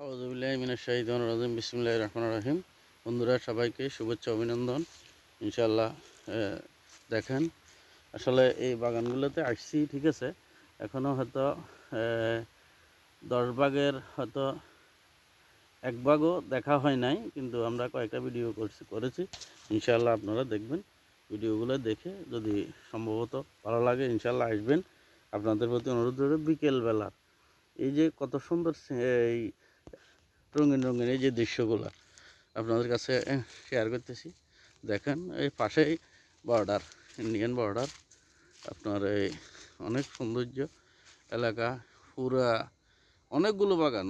আউযুবিল্লাহি মিনাশ শাইতানির রাজিম বিসমিল্লাহির রহমানির রহিম। বন্ধুরা সবাইকে শুভেচ্ছা অভিনন্দন। ইনশাআল্লাহ দেখেন আসলে এই বাগানগুলোতে আসছি, ঠিক আছে। এখনও হয়তো 10 ভাগের হয়তো 1 ভাগও দেখা হয় নাই, কিন্তু আমরা কয়েকটা ভিডিও করেছি। ইনশাআল্লাহ আপনারা দেখবেন, ভিডিওগুলো দেখে যদি সম্ভবত ভালো লাগে ইনশাআল্লাহ আসবেন। আপনাদের প্রতি অনুরোধ রইল, বিকেলবেলা এই যে কত সুন্দর এই রঙিন রঙিন এই যে দৃশ্যগুলো আপনাদের কাছে শেয়ার করতেছি। দেখেন এই পাশেই বর্ডার, ইন্ডিয়ান বর্ডার। আপনার এই অনেক সৌন্দর্য এলাকা, পুরা অনেকগুলো বাগান।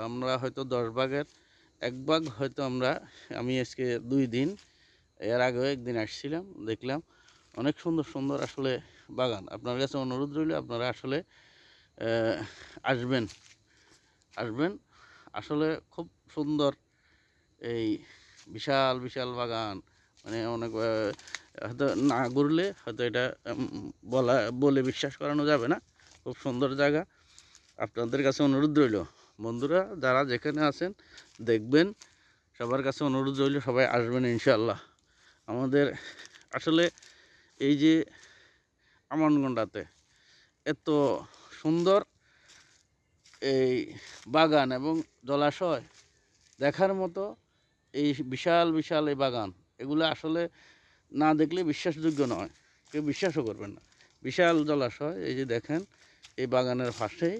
আমরা হয়তো 10 ভাগের 1 ভাগ হয়তো আমি আজকে 2 দিন, এর আগেও একদিন আসছিলাম, দেখলাম অনেক সুন্দর সুন্দর আসলে বাগান। আপনার কাছে অনুরোধ রইল আপনারা আসলে আসবেন আসবেন আসলে খুব সুন্দর এই বিশাল বিশাল বাগান। মানে অনেক হয়তো না ঘুরলে হয়তো এটা বলে বিশ্বাস করানো যাবে না। খুব সুন্দর জায়গা। আপনাদের কাছে অনুরোধ রইল বন্ধুরা, যারা যেখানে আছেন দেখবেন, সবার কাছে অনুরোধ রইল সবাই আসবেন ইনশাআল্লাহ। আমাদের আসলে এই যে আমানগন্ডাতে এত সুন্দর এই বাগান এবং জলাশয় দেখার মতো, এই বিশাল বিশাল এই বাগান, এগুলো আসলে না দেখলে বিশ্বাসযোগ্য নয়, কেউ বিশ্বাসও করবেন না। বিশাল জলাশয়, এই যে দেখেন এই বাগানের পাশেই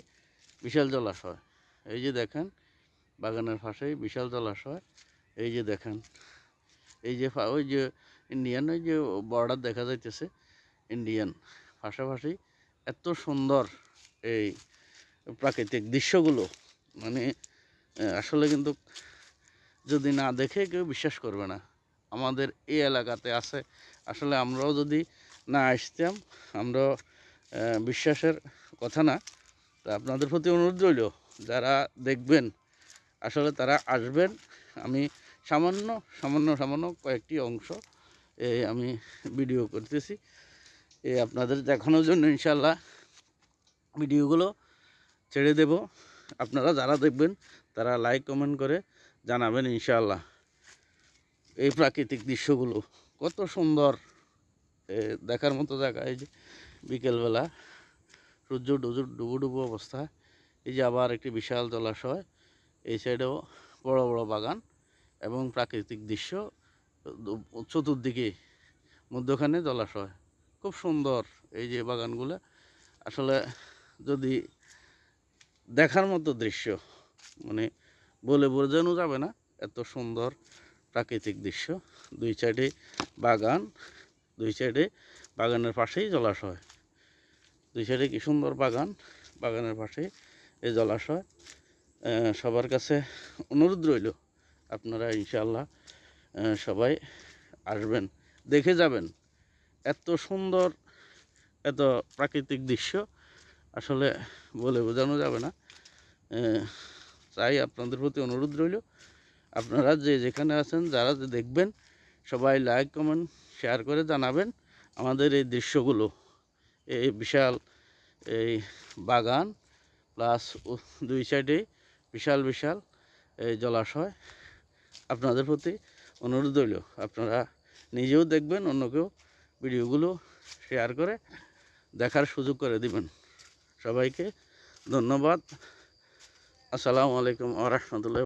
বিশাল জলাশয়। এই যে দেখেন বাগানের পাশেই বিশাল জলাশয়। এই যে দেখেন এই যে ওই যে ইন্ডিয়ান ওই যে বর্ডার দেখা যাইতেছে, ইন্ডিয়ান পাশাপাশি এত সুন্দর এই প্রাকৃতিক দৃশ্যগুলো, মানে আসলে কিন্তু যদি না দেখে কেউ বিশ্বাস করবে না। আমাদের এই এলাকাতে আছে, আসলে আমরাও যদি না আসতাম আমরা বিশ্বাসের কথা না। তা আপনাদের প্রতি অনুরোধ রইল যারা দেখবেন আসলে তারা আসবেন। আমি সামান্য সামান্য সামান্য কয়েকটি অংশ আমি ভিডিও করতেছি আপনাদের দেখানোর জন্য। ইনশাআল্লাহ ভিডিওগুলো ছেড়ে দেব, আপনারা যারা দেখবেন তারা লাইক কমেন্ট করে জানাবেন ইনশাআল্লাহ। এই প্রাকৃতিক দৃশ্যগুলো কত সুন্দর, দেখার মতো জায়গা। এই যে বিকেলবেলা সূর্য ডুবো ডুবো অবস্থা। এই যে আবার একটি বিশাল জলাশয়, এই সাইডেও বড় বড় বাগান এবং প্রাকৃতিক দৃশ্য চতুর্দিকে, মধ্যখানে জলাশয়। খুব সুন্দর এই যে বাগানগুলো, আসলে যদি দেখার মতো দৃশ্য, মানে বলে বোঝানো যাবে না, এত সুন্দর প্রাকৃতিক দৃশ্য। দুই সাইডে বাগান, দুই সাইডে বাগানের পাশেই জলাশয়। দুই সাইডে কি সুন্দর বাগান, বাগানের পাশে এই জলাশয়। সবার কাছে অনুরোধ রইল আপনারা ইনশাআল্লাহ সবাই আসবেন, দেখে যাবেন। এত সুন্দর এত প্রাকৃতিক দৃশ্য আসলে বলে বোঝানো যাবে না। তাই আপনাদের প্রতি অনুরোধ রইল আপনারা যে যেখানে আছেন, যারা যে দেখবেন সবাই লাইক কমেন্ট শেয়ার করে জানাবেন আমাদের এই দৃশ্যগুলো। এই বিশাল এই বাগান প্লাস দুই সাইডে বিশাল বিশাল এই জলাশয়। আপনাদের প্রতি অনুরোধ রইল আপনারা নিজেও দেখবেন, অন্যকেও ভিডিওগুলো শেয়ার করে দেখার সুযোগ করে দিবেন। সবাইকে ধন্যবাদ। আসসালামু আলাইকুম ওয়া রাহমাতুল্লাহ।